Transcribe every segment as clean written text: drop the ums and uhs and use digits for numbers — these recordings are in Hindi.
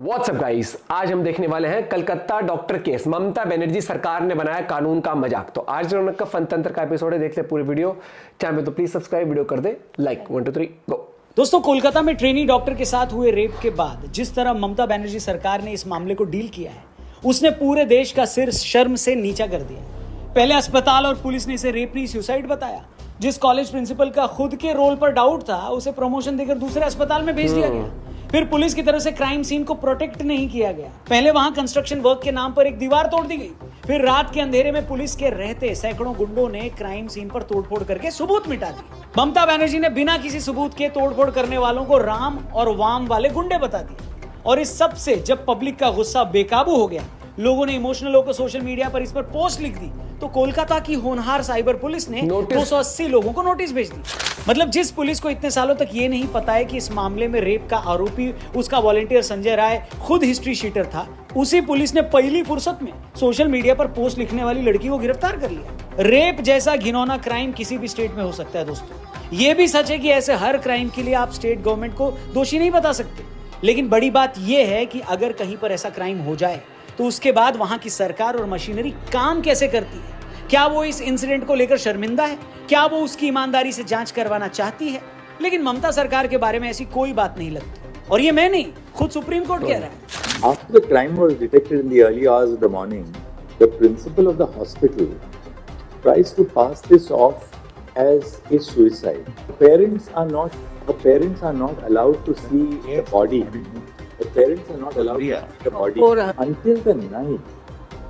व्हाट्सअप गाइस, आज हम देखने वाले हैं कलकत्ता डॉक्टर केस। ममता बनर्जी सरकार ने बनाया कानून का मजाक। तो आज रौनक का फन तंत्र का एपिसोड है, देख ले पूरी वीडियो। चैनल तो प्लीज सब्सक्राइब, वीडियो कर दे लाइक। 1 2 3 गो। दोस्तों, कोलकाता में ट्रेनी डॉक्टर के साथ हुए रेप के बाद जिस तरह ममता बनर्जी सरकार ने इस मामले को डील किया है, उसने पूरे देश का सिर शर्म से नीचा कर दिया। पहले अस्पताल और पुलिस ने इसे रेप नहीं सुसाइड बताया। जिस कॉलेज प्रिंसिपल का खुद के रोल पर डाउट था, उसे प्रमोशन देकर दूसरे अस्पताल में भेज दिया गया। फिर पुलिस की तरफ से क्राइम सीन को प्रोटेक्ट नहीं किया गया। पहले वहां कंस्ट्रक्शन वर्क के नाम पर एक दीवार तोड़ दी गई। फिर रात के अंधेरे में पुलिस के रहते सैकड़ों गुंडों ने क्राइम सीन पर तोड़फोड़ करके सबूत मिटा दी। ममता बनर्जी ने बिना किसी सबूत के तोड़फोड़ करने वालों को राम और वाम वाले गुंडे बता दिए। और इस सब से जब पब्लिक का गुस्सा बेकाबू हो गया, लोगों ने इमोशनल होकर सोशल मीडिया पर इस पर पोस्ट लिख दी, तो कोलकाता की होनहार साइबर पुलिस ने 280 लोगों को नोटिस भेज दी। मतलब जिस पुलिस को इतने सालों तक ये नहीं पता है कि इस मामले में रेप का आरोपी उसका वॉलंटियर संजय राय खुद हिस्ट्री शीटर था, उसी पुलिस ने पहली फुर्सत में सोशल मीडिया पर पोस्ट लिखने वाली लड़की को गिरफ्तार कर लिया। रेप जैसा घिनौना क्राइम किसी भी स्टेट में हो सकता है दोस्तों। ये भी सच है कि ऐसे हर क्राइम के लिए आप स्टेट गवर्नमेंट को दोषी नहीं बता सकते। लेकिन बड़ी बात यह है कि अगर कहीं पर ऐसा क्राइम हो जाए तो उसके बाद वहां की सरकार और मशीनरी काम कैसे करती है। क्या वो इस इंसिडेंट को लेकर शर्मिंदा है? क्या वो उसकी ईमानदारी से जांच करवाना चाहती है? लेकिन ममता सरकार के बारे में ऐसी कोई बात नहीं लगती। और ये मैं नहीं, खुद सुप्रीम कोर्ट कह रहा है। After the crime was detected in the early hours of the morning, the principal of the hospital tries to pass this off as a suicide. The parents are not allowed to see the body. The parents are not allowed to see the body until the night.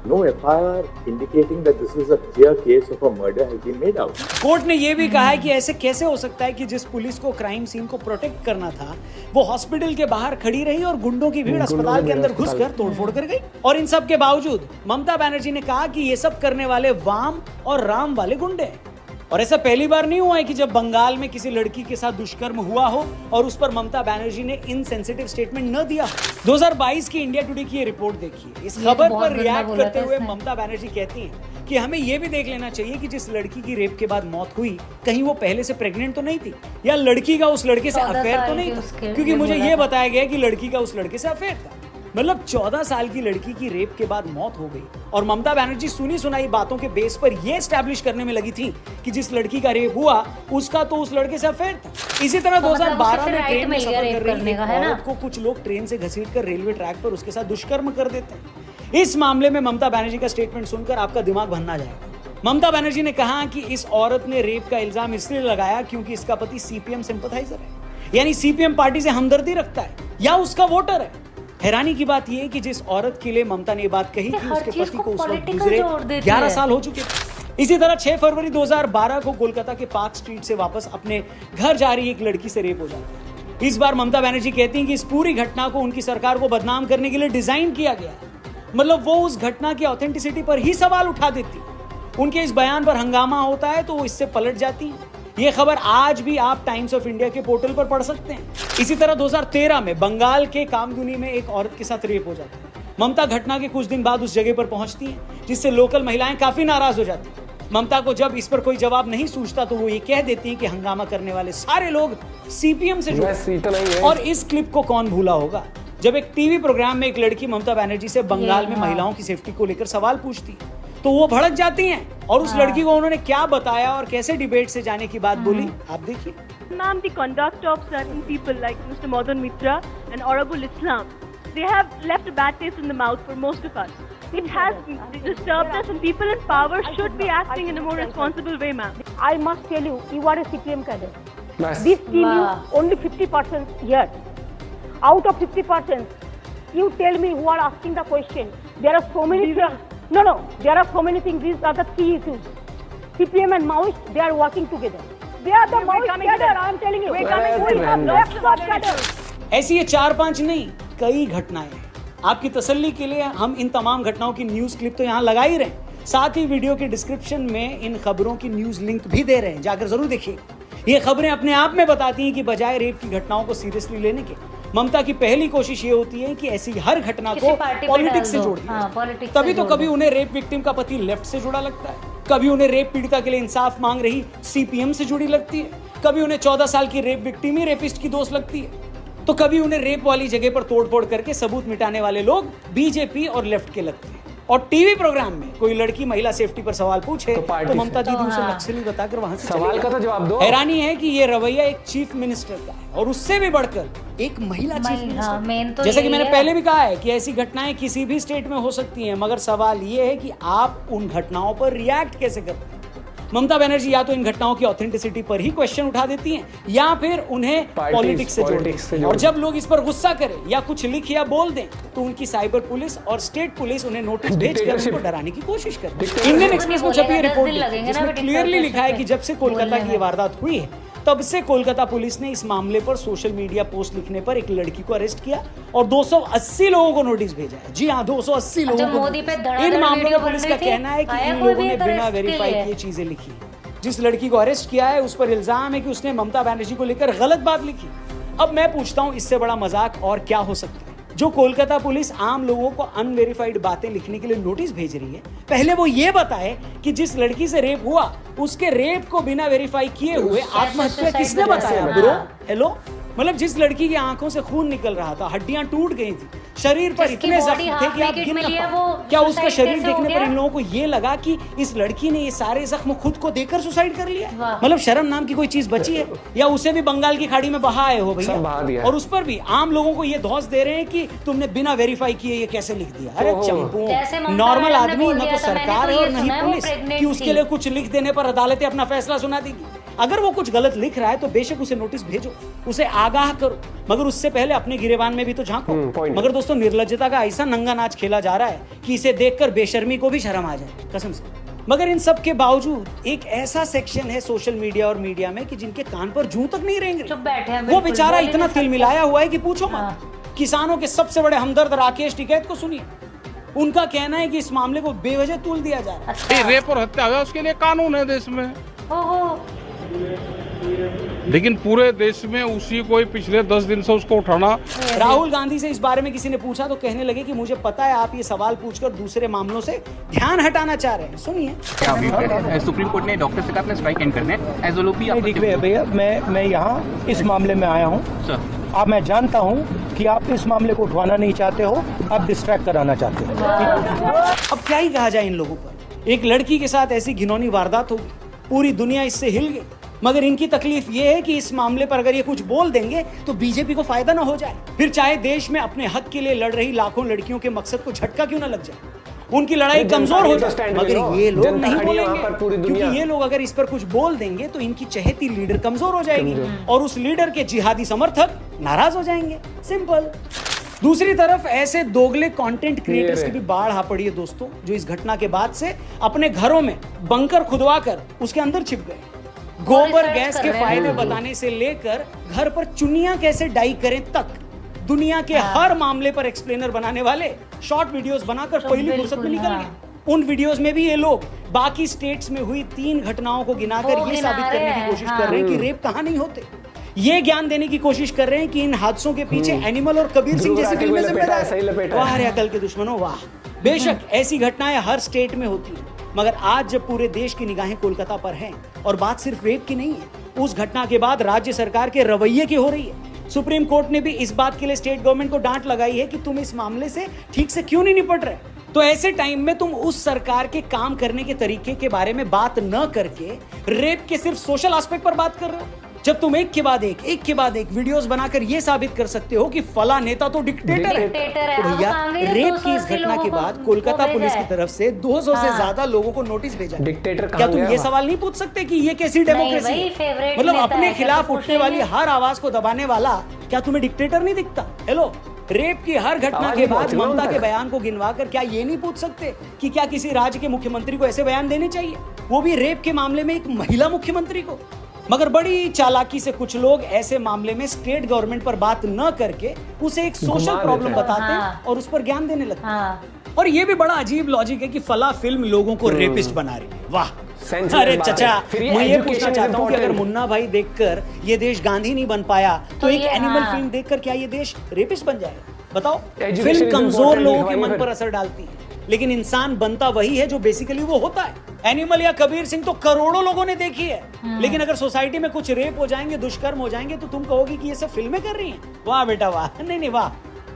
No FIR indicating that this is a clear case of a murder has been made out. Court ने यह भी कहा है कि ऐसे कैसे हो सकता है कि जिस पुलिस को क्राइम सीन को प्रोटेक्ट करना था, वो हॉस्पिटल के बाहर खड़ी रही और गुंडों की भीड़ अस्पताल के अंदर घुसकर तोड़फोड़ कर गई। और इन सब के बावजूद ममता बनर्जी ने कहा कि ये सब करने वाले वाम और राम वाले गुंडे हैं। और ऐसा पहली बार नहीं हुआ है कि जब बंगाल में किसी लड़की के साथ दुष्कर्म हुआ हो और उस पर ममता बनर्जी ने इनसेंसिटिव स्टेटमेंट न दिया। 2022 की इंडिया टुडे की ये रिपोर्ट देखिए। इस खबर पर रिएक्ट करते हुए ममता बनर्जी कहती हैं कि हमें यह भी देख लेना चाहिए कि जिस लड़की की रेप के बाद मौत हुई, कहीं वो पहले से प्रेग्नेंट तो नहीं थी, या लड़की का उस लड़के से अफेयर तो नहीं था, क्योंकि मुझे ये बताया गया कि लड़की का उस लड़के से अफेयर था। मतलब 14 साल की लड़की की रेप के बाद मौत हो गई और ममता बनर्जी सुनी सुनाई बातों के बेस पर यह एस्टैब्लिश करने में लगी थी कि जिस लड़की का रेप हुआ उसका तो उस लड़के से अफेयर था। इसी तरह 2012 में ट्रेन में सफर कर रही एक औरत को कुछ लोग ट्रेन से घसीटकर रेलवे ट्रैक पर उसके साथ दुष्कर्म कर देते हैं। इस मामले में ममता बनर्जी का स्टेटमेंट सुनकर आपका दिमाग भन्ना जाएगा। ममता बनर्जी ने कहा कि इस औरत ने रेप का इल्जाम इसलिए लगाया क्योंकि इसका पति सीपीएम सिंपैथाइजर है, यानी सीपीएम पार्टी से हमदर्दी रखता है या उसका वोटर है। हैरानी की बात यह है कि जिस औरत के लिए ममता ने बात कही थी, उसके पति को उस वक्त गुजरे 11 साल हो चुके थे। इसी तरह 6 फरवरी 2012 को कोलकाता के पार्क स्ट्रीट से वापस अपने घर जा रही एक लड़की से रेप हो जाता है। इस बार ममता बनर्जी कहती हैं कि इस पूरी घटना को उनकी सरकार को बदनाम करने के लिए डिजाइन किया गया है। मतलब वो उस घटना की ऑथेंटिसिटी पर ही सवाल उठा देती। उनके इस बयान पर हंगामा होता है तो वो इससे पलट जाती है। ये खबर आज भी आप टाइम्स ऑफ इंडिया के पोर्टल पर पढ़ सकते हैं। इसी तरह 2013 में बंगाल के कामदुनी में एक औरत के साथ रेप हो जाता है। ममता घटना के कुछ दिन बाद उस जगह पर पहुंचती हैं, जिससे लोकल महिलाएं काफी नाराज हो जाती हैं। ममता को जब इस पर कोई जवाब नहीं सूझता तो वो ये कह देती हैं कि हंगामा करने वाले सारे लोग सीपीएम से जुड़े। और इस क्लिप को कौन भूला होगा, जब एक टीवी प्रोग्राम में एक लड़की ममता बनर्जी से बंगाल में महिलाओं की सेफ्टी को लेकर सवाल पूछती है तो वो भड़क जाती हैं और उस लड़की को उन्होंने क्या बताया और कैसे डिबेट से जाने की बात बोली, आप देखिए। Ma'am, the conduct of certain people like Mr. Madan Mitra and Arabul Islam, they have left a bad taste in the mouth for most of us. It has disturbed us, and people in power should be acting in a more responsible way, ma'am. I must tell you, you are a CPM cadre. This team is only 50% here. Out of 50%, you tell me who are asking the question. There are so many things. No, there are so many things. These are the key issues. CPM and Maoist, they are working together. They are the Maoist cadre, I am telling you. We have left cadre. ऐसी ये 4-5 नहीं, कई घटनाएं हैं। आपकी तसल्ली के लिए हम इन तमाम घटनाओं की न्यूज क्लिप तो यहाँ लगा ही रहे हैं, साथ ही वीडियो के डिस्क्रिप्शन में इन खबरों की न्यूज लिंक भी दे रहे हैं, जाकर जरूर देखिए। ये खबरें अपने आप में बताती हैं कि बजाय रेप की घटनाओं को सीरियसली लेने के, ममता की पहली कोशिश ये होती है कि ऐसी हर घटना को पॉलिटिक्स से जोड़ दिया। तभी तो कभी उन्हें रेप विक्टिम का पति लेफ्ट से जुड़ा लगता है, कभी उन्हें रेप पीड़िता के लिए इंसाफ मांग रही सीपीएम से जुड़ी लगती है, कभी उन्हें 14 साल की रेप विक्टिम ही रेपिस्ट की दोस्त लगती है। तो कभी उन्हें रेप वाली जगह पर तोड़फोड़ करके सबूत मिटाने वाले लोग बीजेपी और लेफ्ट के लगते हैं। और टीवी प्रोग्राम में कोई लड़की महिला सेफ्टी पर सवाल पूछे तो ममता दीदी उसे नक्सली बताकर वहां से सवाल का तो जवाब दो। हैरानी है कि ये रवैया एक चीफ मिनिस्टर का है और उससे भी बढ़कर एक महिला चीफ मिनिस्टर। जैसा कि मैंने पहले भी कहा है कि ऐसी घटनाएं किसी भी स्टेट में हो सकती हैं, मगर सवाल ये है कि आप उन घटनाओं पर रिएक्ट कैसे करते हैं। ममता बनर्जी या तो इन घटनाओं की ऑथेंटिसिटी पर ही क्वेश्चन उठा देती हैं या फिर उन्हें पॉलिटिक्स से जोड़ती हैं। और जब लोग इस पर गुस्सा करें या कुछ लिख या बोल दें तो उनकी साइबर पुलिस और स्टेट पुलिस उन्हें नोटिस भेजकर उनको डराने की कोशिश करती है। इंडियन एक्सप्रेस में छपी रिपोर्ट जिसमें क्लियरली लिखा है कि जब से कोलकाता की ये वारदात हुई है तब से कोलकाता पुलिस ने इस मामले पर सोशल मीडिया पोस्ट लिखने पर एक लड़की को अरेस्ट किया और 280 लोगों को नोटिस भेजा है। जी हाँ, 280 लोगों को। इन मामलों में पुलिस का कहना है कि इन लोगों ने बिना वेरीफाई किए चीजें लिखी। जिस लड़की को अरेस्ट किया है उस पर इल्जाम है कि उसने ममता बनर्जी को लेकर गलत बात लिखी। अब मैं पूछता हूं, इससे बड़ा मजाक और क्या हो सकता है? जो कोलकाता पुलिस आम लोगों को अनवेरिफाइड बातें लिखने के लिए नोटिस भेज रही है, पहले वो ये बताए कि जिस लड़की से रेप हुआ उसके रेप को बिना वेरीफाई किए हुए आत्महत्या किसने बताया ब्रो? हेलो, मतलब जिस लड़की की आंखों से खून निकल रहा था, हड्डियां टूट गई थी, शरीर पर इतने जख्म थे कि आप गिन ना पाओ। क्या उसका शरीर देखने पर इन लोगों को ये लगा कि इस लड़की ने ये सारे जख्म खुद को देकर सुसाइड कर लिया? मतलब शर्म नाम की कोई चीज बची है? या उसे भी बंगाल की खाड़ी में बहाए हो भैया? और उस पर भी आम लोगों को ये धौंस दे रहे हैं कि तुमने बिना वेरीफाई किए ये कैसे लिख दिया। अरे चंपू, नॉर्मल आदमी न तो सरकार है और न ही पुलिस कि उसके लिए कुछ लिख देने पर अदालतें अपना फैसला सुना देगी। अगर वो कुछ गलत लिख रहा है तो बेशक उसे नोटिस भेजो, उसे आगाह करो, मगर उससे पहले अपने गिरेबान में भी तो झांको। मगर दोस्तों, निर्लज्जता का ऐसा नंगा नाच खेला जा रहा है कि इसे देखकर बेशर्मी को भी शर्म आ जाए, कसम से। मगर इन सब के बावजूद एक ऐसा सेक्शन है सोशल मीडिया और मीडिया में कि जिनके कान पर जूं तक नहीं रहेंगे। वो बेचारा इतना तिलमिलाया हुआ है कि पूछो मत। किसानों के सबसे बड़े हमदर्द राकेश टिकैत को सुनिए। उनका कहना है कि इस मामले को बेवजह तूल दिया जा रहा है। रेप और हत्या हुआ उसके लिए कानून है देश में, लेकिन पूरे देश में उसी को ही पिछले 10 दिन से उसको उठाना। राहुल गांधी से इस बारे में किसी ने पूछा तो कहने लगे कि मुझे पता है आप ये सवाल पूछकर दूसरे मामलों से ध्यान हटाना चाह रहे हैं। सुनिए, सुप्रीम कोर्ट ने डॉक्टर से कहा अपने स्ट्राइक एंड करने एज ओलोपी। देखिए भैया, मैं यहाँ इस मामले में आया हूँ। अब मैं जानता हूँ कि आप इस मामले को उठवाना नहीं चाहते हो, आप डिस्ट्रैक्ट कराना चाहते हो। अब क्या ही कहा जाए इन लोगों पर। एक लड़की के साथ ऐसी घिनौनी वारदात होगी, पूरी दुनिया इससे हिल गई, मगर इनकी तकलीफ ये है कि इस मामले पर अगर ये कुछ बोल देंगे तो बीजेपी को फायदा ना हो जाए। फिर चाहे देश में अपने हक के लिए लड़ रही लाखों लड़कियों के मकसद को झटका क्यों ना लग जाए, उनकी लड़ाई कमजोर हो जाए। मगर ये लोग नहीं बोलेंगे, क्योंकि ये लोग अगर इस पर कुछ बोल देंगे तो इनकी चहेती लीडर कमजोर हो जाएगी और उस लीडर के जिहादी समर्थक नाराज हो जाएंगे। सिंपल। दूसरी तरफ ऐसे दोगले कंटेंट क्रिएटर्स की भी बाढ़ आ पड़ी है दोस्तों, जो इस घटना के बाद से अपने घरों में बंकर खुदवाकर उसके अंदर छिप गए। गोबर गैस के फायदे बताने से लेकर घर पर चुनियां कैसे डाई करें तक दुनिया के हर मामले पर एक्सप्लेनर बनाने वाले शॉर्ट वीडियोस बनाकर पहली फुर्सत में निकल गए। उन वीडियोस में भी ये लोग बाकी स्टेट्स में हुई 3 घटनाओं को गिनाकर ये साबित करने की कोशिश कर रहे हैं कि रेप कहां नहीं होते। ये ज्ञान देने की कोशिश कर रहे हैं कि इन हादसों के पीछे एनिमल और कबीर सिंह जैसी फिल्में जिम्मेदार हैं। वाह रे अकल के दुश्मनों, वाह। बेशक ऐसी घटनाएं हर स्टेट में होती हैं, मगर आज जब पूरे देश की निगाहें कोलकाता पर हैं और बात सिर्फ रेप की नहीं है, उस घटना के बाद राज्य सरकार के रवैये की हो रही है। सुप्रीम कोर्ट ने भी इस बात के लिए स्टेट गवर्नमेंट को डांट लगाई है कि तुम इस मामले से ठीक से क्यों नहीं निपट रहे। तो ऐसे टाइम में तुम उस सरकार के काम करने के तरीके के बारे में बात न करके रेप के सिर्फ सोशल एस्पेक्ट पर बात कर रहे हो, जब तुम एक के बाद एक वीडियोस बनाकर ये साबित कर सकते हो कि फला नेता तो डिक्टेटर है। तो भैया, रेप की इस घटना के बाद कोलकाता पुलिस की तरफ से 200 से ज्यादा लोगों को नोटिस भेजा। डिक्टेटर क्या तुम ये सवाल नहीं पूछ सकते कि ये कैसी डेमोक्रेसी है? मतलब अपने खिलाफ उठने वाली हर आवाज को दबाने वाला क्या तुम्हें डिक्टेटर नहीं दिखता? हेलो, रेप की हर घटना के बाद ममता के बयान को गिनवाकर क्या ये नहीं पूछ सकते कि क्या किसी राज्य के मुख्यमंत्री को ऐसे बयान देने चाहिए, वो भी रेप के मामले में एक महिला मुख्यमंत्री को? मगर बड़ी चालाकी से कुछ लोग ऐसे मामले में स्टेट गवर्नमेंट पर बात न करके उसे एक सोशल प्रॉब्लम बताते हैं और उस पर ज्ञान देने लगते हैं। और ये भी बड़ा अजीब लॉजिक है कि फला फिल्म लोगों को रेपिस्ट बना रही है। वाह। अरे चचा, मैं ये पूछना चाहता हूँ कि अगर मुन्ना भाई देखकर ये देश गांधी नहीं बन पाया तो एक एनिमल फिल्म देखकर क्या ये देश रेपिस्ट बन जाएगा? बताओ। फिल्म कमजोर लोगों के मन पर असर डालती है, लेकिन इंसान बनता वही है जो बेसिकली वो होता है। एनिमल या कबीर सिंह तो करोड़ों लोगों ने देखी है, लेकिन अगर सोसाइटी में कुछ रेप हो जाएंगे, दुष्कर्म हो जाएंगे, तो तुम कहोगे कि ये सब फिल्में कर रही हैं। वाह बेटा वाह, नहीं वाह।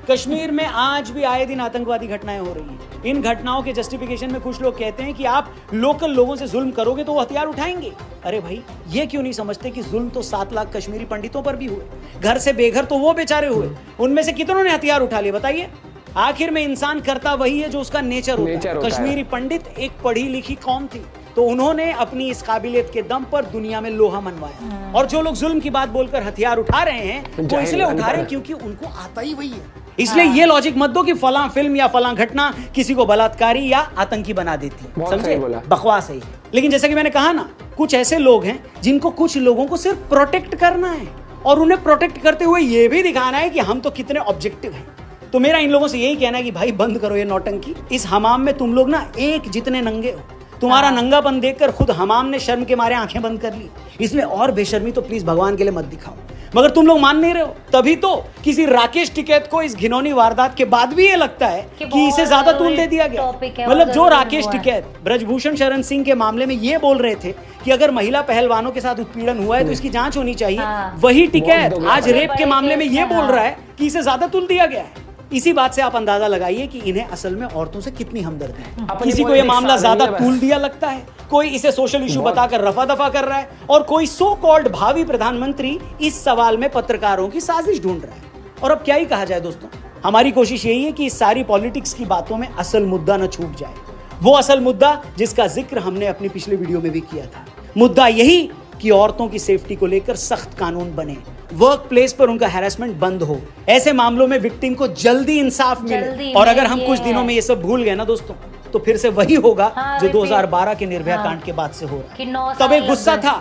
कश्मीर में आज भी आए दिन आतंकवादी घटनाएं हो रही हैं। इन घटनाओं के जस्टिफिकेशन में कुछ लोग कहते हैं कि आप लोकल लोगों से जुल्म करोगे तो वो हथियार उठाएंगे। अरे भाई, ये क्यों नहीं समझते कि जुल्म तो 7 लाख कश्मीरी पंडितों पर भी हुए, घर से बेघर तो वो बेचारे हुए, उनमें से कितनों ने हथियार उठा लिए बताइए। आखिर में इंसान करता वही है जो उसका नेचर होता है। कश्मीरी पंडित एक पढ़ी लिखी कौम थी, तो उन्होंने अपनी इस काबिलियत के दम पर दुनिया में लोहा मनवाया। और जो लोग जुल्म की बात बोलकर हथियार उठा रहे हैं वो इसलिए उठा रहे हैं क्योंकि उनको आता ही वही है। इसलिए ये लॉजिक मत दो कि फलां फिल्म या फलां घटना किसी को बलात्कारी या आतंकी बना देती है। समझे? बकवास है। लेकिन जैसा कि मैंने कहा ना, कुछ ऐसे लोग हैं जिनको कुछ लोगों को सिर्फ प्रोटेक्ट करना है, और उन्हें प्रोटेक्ट करते हुए ये भी दिखाना है कि हम तो कितने ऑब्जेक्टिव हैं। तो मेरा इन लोगों से यही कहना है कि भाई बंद करो ये नौटंकी। इस हमाम में तुम लोग ना एक जितने नंगे हो। तुम्हारा नंगापन देखकर खुद हमाम ने शर्म के मारे आंखें बंद कर ली। इसमें और बेशर्मी तो प्लीज भगवान के लिए मत दिखाओ। मगर तुम लोग मान नहीं रहे हो, तभी तो किसी राकेश टिकैत को इस घिनौनी वारदात के बाद भी ये लगता है कि इसे ज्यादा तूल दे दिया गया। मतलब जो राकेश टिकैत ब्रजभूषण शरण सिंह के मामले में ये बोल रहे थे कि अगर महिला पहलवानों के साथ उत्पीड़न हुआ है तो इसकी जांच होनी चाहिए, वही टिकैत आज रेप के मामले में ये बोल रहा है कि इसे ज्यादा तूल दिया गया है। इसी बात से आप अंदाजा लगाइए कि इन्हें असल में औरतों से कितनी हमदर्दी है। किसी को यह मामला ज्यादा तूल दिया लगता है, कोई इसे सोशल इशू बताकर रफा दफा कर रहा है, और कोई सो कॉल्ड भावी प्रधानमंत्री इस सवाल में पत्रकारों की साजिश ढूंढ रहा है। और अब क्या ही कहा जाए दोस्तों, हमारी कोशिश यही है कि इस सारी पॉलिटिक्स की बातों में असल मुद्दा न छूट जाए। वो असल मुद्दा जिसका जिक्र हमने अपनी पिछले वीडियो में भी किया था। मुद्दा यही कि औरतों की सेफ्टी को लेकर सख्त कानून बने, वर्क प्लेस पर उनका हैरेसमेंट बंद हो, ऐसे मामलों में विक्टिम को जल्दी इंसाफ मिले। और अगर हम कुछ दिनों में ये सब भूल गए ना दोस्तों, तो फिर से वही होगा जो 2012 के निर्भया कांड के बाद से हो रहा है। तब एक गुस्सा था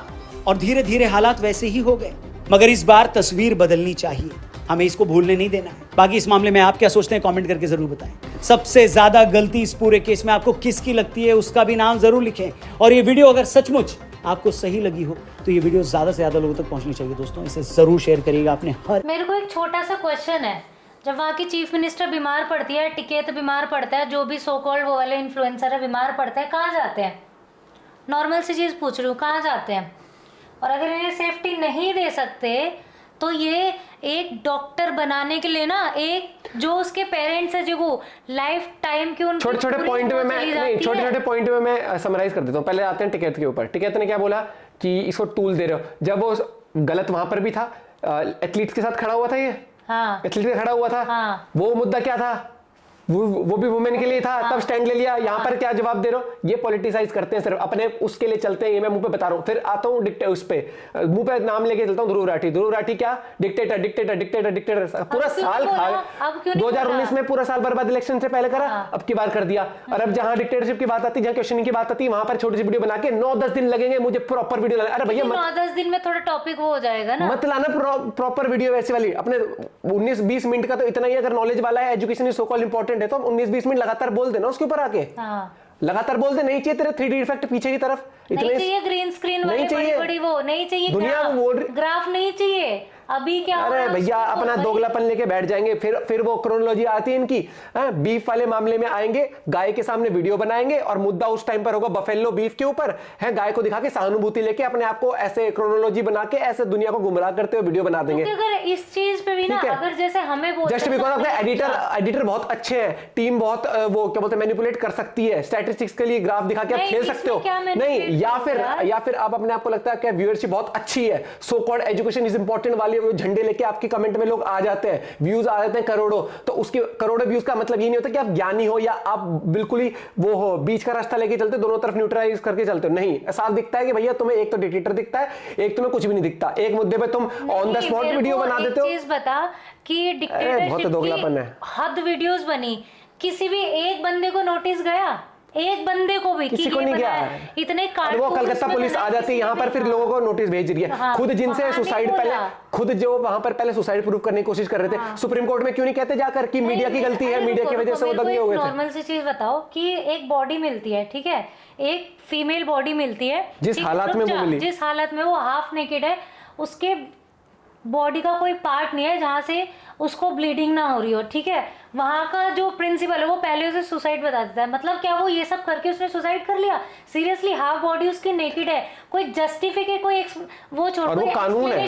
और धीरे धीरे हालात वैसे ही हो गए, मगर इस बार तस्वीर बदलनी चाहिए। हमें इसको भूलने नहीं देना है। बाकी इस मामले में आप क्या सोचते हैं कमेंट करके जरूर बताएं। सबसे ज्यादा गलती इस पूरे केस में आपको किसकी लगती है उसका भी नाम जरूर लिखें। और ये वीडियो अगर सचमुच आपको सही लगी हो तो ये वीडियो ज्यादा से ज्यादा लोगों तक पहुंचनी चाहिए दोस्तों। इसे जरूर शेयर करिएगा अपने हर। मेरे को एक छोटा सा क्वेश्चन है, जब वहाँ की चीफ मिनिस्टर बीमार पड़ती है, टिकैत बीमार पड़ता है, जो भी सो कॉल्ड वो वाले इन्फ्लुएंसर है बीमार पड़ता है, कहाँ जाते हैं? नॉर्मल सी चीज़ पूछ रही हूँ, कहाँ जाते हैं? और अगर इन्हें सेफ्टी नहीं दे सकते तो ये एक डॉक्टर बनाने के लिए ना, एक जो उसके पेरेंट्स है जो लाइफ टाइम के उन छोटे छोटे पॉइंट में मैं समराइज कर देता हूँ। पहले आते हैं टिकैत के ऊपर। टिकैत ने क्या बोला कि इसको टूल दे रहे हो, जब वो गलत वहां पर भी था, एथलीट्स के साथ खड़ा हुआ था, ये एथलीट के खड़ा हुआ था, वो मुद्दा क्या था, वो भी वुमेन के लिए था, तब स्टैंड ले लिया। यहाँ पर क्या जवाब दे रहे हो? ये पॉलिटिसाइज करते हैं, सिर्फ अपने उसके लिए चलते हैं। ये मैं मुंह पे बता रहा हूँ। फिर आता हूँ उस पे मुंह पे नाम लेके चलता हूँ, ध्रुव राठी। ध्रुव राठी क्या डिक्टेटर डिक्टेटर डिक्टेटर डिक्टेटर पूरा साल खा 2019 में पूरा साल बर्बाद इलेक्शन से पहले करा, अब की बार कर दिया। और अब जहाँ डिक्टेटरशिप की बात आती है, जहाँ क्वेश्चनिंग की बात आती है, वहां पर छोटी सी वीडियो बना के 9-10 दिन लगेंगे मुझे प्रॉपर वीडियो लाने। अरे भैया 9-10 दिन में थोड़ा टॉपिक हो जाएगा ना, मत लाना प्रॉपर वीडियो वैसी वाली। अपने 19-20 मिनट का तो इतना ही, अगर नॉलेज वाला है, education is so called important है, तो 19-20 मिनट लगातार बोल देना उसके ऊपर आके। लगातार बोल दे। नहीं चाहिए तेरे 3D इफेक्ट पीछे की तरफ, नहीं चाहिए ग्रीन स्क्रीन वाली बड़ी वो नहीं चाहिए, दुनिया ग्राफ नहीं चाहिए। अभी क्या, अरे भैया अपना दोगलापन लेके बैठ जाएंगे। फिर वो क्रोनोलॉजी आती है इनकी। बीफ वाले मामले में आएंगे, गाय के सामने वीडियो बनाएंगे और मुद्दा उस टाइम पर होगा बफेलो बीफ के ऊपर है। गाय को दिखा के सहानुभूति लेके अपने आप को ऐसे क्रोनोलॉजी बना के ऐसे दुनिया को गुमराह करते हुए वीडियो बना देंगे। अगर इस चीज पे भी ना, अगर जैसे हमें जस्ट बिकॉज अपने एडिटर बहुत अच्छे हैं, टीम बहुत वो क्या बोलते हैं मैनिपुलेट कर सकती है, स्टैटिस्टिक्स के लिए ग्राफ दिखा के आप खेल सकते हो। नहीं, या फिर आप अपने आप को लगता है कि व्यूअरशिप बहुत अच्छी है, so called education is important वाली झंडे लेके आपके कमेंट में लोग आ जाते हैं, व्यूज आ जाते हैं करोड़ों। तो उसके करोड़ों व्यूज का मतलब ये नहीं होता कि आप ज्ञानी हो या आप बिल्कुल ही वो हो, बीच का रास्ता लेके चलते, दोनों तरफ न्यूट्रलाइज करके चलते हो। नहीं, साफ दिखता है कि भैया तुम्हें एक तो डिक्टेटर दिखता है, एक तुम्हें कुछ भी नहीं दिखता। एक मुद्दे पे तुम ऑन द स्पॉट वीडियो बना देते हो। चीज बता कि डिक्टेटरशिप की हद वीडियोस बनी, किसी भी एक बंदे को नोटिस गया? एक बंदे को भी किसी को नहीं गया। इतने वो कलकत्ता पुलिस आ जाती है यहाँ पर, फिर लोगों को नोटिस भेज रही है। खुद जिनसे सुसाइड पहले, खुद जो वहां पर पहले सुसाइड प्रूफ करने की कोशिश कर रहे थे, सुप्रीम कोर्ट में क्यों नहीं कहते जाकर कि मीडिया की गलती है, मीडिया की वजह से वो दंगे हो गए थे। नॉर्मल सी चीज बताओ कि एक बॉडी मिलती है, ठीक है, एक फीमेल बॉडी मिलती है, जिस हालात में वो मिली, जिस हालत में वो हाफ नेकेड है, उसके बॉडी का कोई पार्ट नहीं है जहाँ से उसको ब्लीडिंग ना हो रही हो, ठीक है। वहाँ का जो प्रिंसिपल है वो पहले उसे सुसाइड बता देता है। मतलब क्या वो ये सब करके उसने सुसाइड कर लिया? सीरियसली, हाफ बॉडी उसकी नेकेड है, कोई जस्टिफिकेट, कोई वो छोड़, और वो कानून है,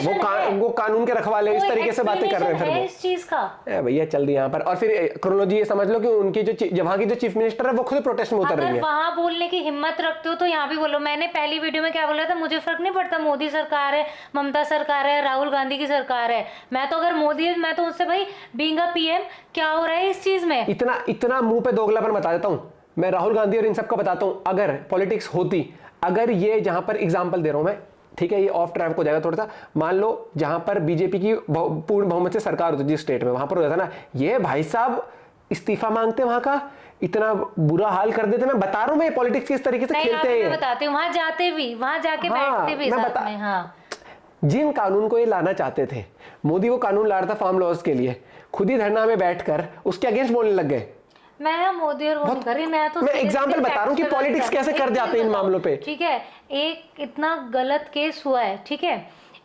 वो कानून के रखवाले इस तरीके से बातें कर रहे हैं फिर इस चीज का। भैया चल रही यहाँ पर। और फिर क्रोनोलॉजी ये समझ लो कि उनकी जो वहाँ की जो चीफ मिनिस्टर है वो खुद प्रोटेस्ट में उतर रही है। वहाँ बोलने की हिम्मत रखते हो तो यहाँ भी बोलो। मैंने पहली वीडियो में क्या बोला था, मुझे फर्क नहीं पड़ता मोदी सरकार है, ममता सरकार है, राहुल गांधी की सरकार है। मैं तो अगर मोदी है मैं तो उससे भाई बीइंग अ पीएम क्या हो रहा है इस चीज में। इतना मुंह पे दोगलापन बता देता हूँ मैं। राहुल गांधी और इन सब का बताता हूँ, अगर पॉलिटिक्स होती, अगर ये जहां पर एग्जांपल दे रहा हूं मैं, ठीक है, ये ऑफ ट्रैक हो जाएगा थोड़ा सा। मान लो जहां पर बीजेपी की पूर्ण बहुमत से सरकार होती जिस स्टेट में, वहां पर हो जाता ना, ये भाई साहब इस्तीफा मांगते वहां का, इतना बुरा हाल कर देते। मैं बता रहा हूं मैं पॉलिटिक्स किस तरीके से खेलते हैं। बताते हैं वहां जाते भी, वहां जाके बैठते भी साथ में। हाँ, जिन कानून को ये लाना चाहते थे, मोदी वो कानून ला रहा था फार्म लॉज के लिए, खुद ही धरना में बैठकर उसके अगेंस्ट बोलने लग गए। मैं मोदी और वो नहीं कर रही, मैं एग्जांपल बता रहा हूँ कि पॉलिटिक्स कैसे कर जाते हैं इन मामलों पे। ठीक है, एक इतना गलत केस हुआ है, ठीक है।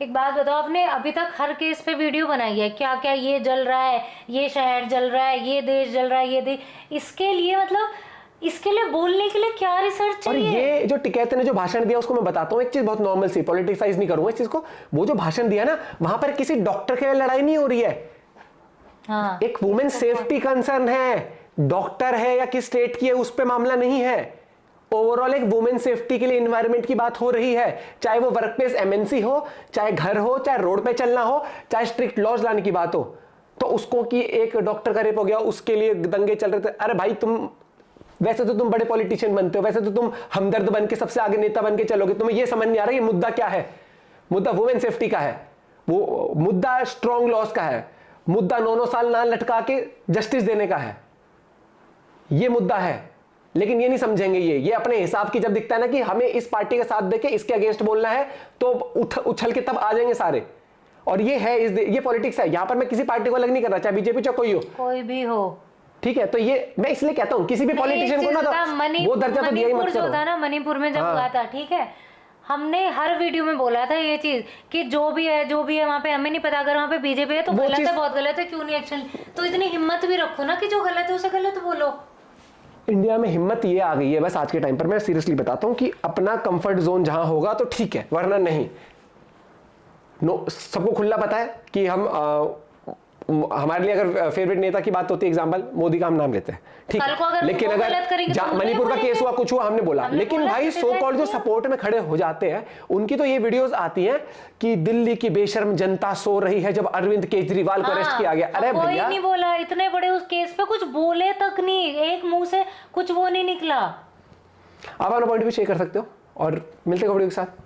एक बात बताओ, आपने अभी तक हर केस पे वीडियो बनाई है, क्या क्या ये जल रहा है, ये शहर जल रहा है, ये देश जल रहा है, ये देश, इसके लिए मतलब इसके लिए बोलने के लिए क्या रिसर्च चाहिए? और ये जो टिकैत ने जो भाषण दिया उसको मैं बताता हूँ एक चीज बहुत नॉर्मल सी, पॉलिटिसाइज नहीं करूंगा इस चीज को। वो जो भाषण दिया ना, वहां पर किसी डॉक्टर के लिए लड़ाई नहीं हो रही है। हाँ, एक वुमेन सेफ्टी कंसर्न है, डॉक्टर है या किस स्टेट की है उस पर मामला नहीं है। ओवरऑल एक वुमेन सेफ्टी के लिए एनवायरनमेंट की बात हो रही है, चाहे वो वर्क प्लेस एमएनसी हो, चाहे घर हो, चाहे रोड पे चलना हो, चाहे स्ट्रिक्ट लॉज लाने की बात हो। तो उसको कि एक डॉक्टर का रेप हो गया उसके लिए दंगे चल रहे थे। अरे भाई, वैसे तो तुम बड़े पॉलिटिशियन बनते हो, वैसे तो तुम हमदर्द बन के सबसे आगे नेता बन के चलोगे, तुम्हें यह समझ नहीं आ रहा ये मुद्दा क्या है। मुद्दा वुमेन सेफ्टी का है, वो मुद्दा स्ट्रॉन्ग लॉज का है, मुद्दा 9 साल ना लटका के जस्टिस देने का है, ये मुद्दा है। लेकिन ये नहीं समझेंगे, ये अपने हिसाब की जब दिखता है ना कि हमें इस पार्टी का साथ देके इसके अगेंस्ट बोलना है, तो उछल के तब आ जाएंगे सारे। और ये है ये पॉलिटिक्स है। यहां पर मैं किसी पार्टी को अलग नहीं कर रहा, चाहे बीजेपी चाहे कोई भी हो, ठीक है। तो ये मैं इसलिए कहता हूं किसी भी पॉलिटिशियन को ना तो वो दर्जा तो दिया ही मत करो। था ना मणिपुर में जब हुआ था, ठीक है, हमने हर वीडियो में बोला था ये चीज कि जो भी है वहां पे हमें नहीं पता, अगर वहां पे बीजेपी है तो गलत है, बहुत गलत है, क्यों नहीं एक्शन। तो इतनी हिम्मत भी रखो ना कि जो गलत है उसे गलत बोलो। इंडिया में हिम्मत ये आ गई है बस आज के टाइम पर, मैं सीरियसली बताता हूं कि अपना कंफर्ट जोन जहां होगा तो ठीक है, वरना नहीं। सबको खुला पता है कि हमारे लिए अगर फेवरेट नेता की बात होती है, एग्जांपल मोदी का हम नाम लेते हैं, ठीक है। लेकिन अगर मणिपुर का केस हुआ, कुछ हुआ, हमने बोला, लेकिन भाई सो कॉल्ड जो सपोर्ट में खड़े हो जाते हैं उनकी तो ये वीडियोस आती हैं कि दिल्ली की बेशर्म जनता सो रही है जब अरविंद केजरीवाल को अरेस्ट किया गया। अरे भैया, नहीं बोला, इतने बड़े उस केस पे कुछ बोले तक नहीं, एक मुंह से कुछ वो नहीं निकला। आप अपना पॉइंट भी शेयर कर सकते हो और मिलते हैं वीडियो के साथ।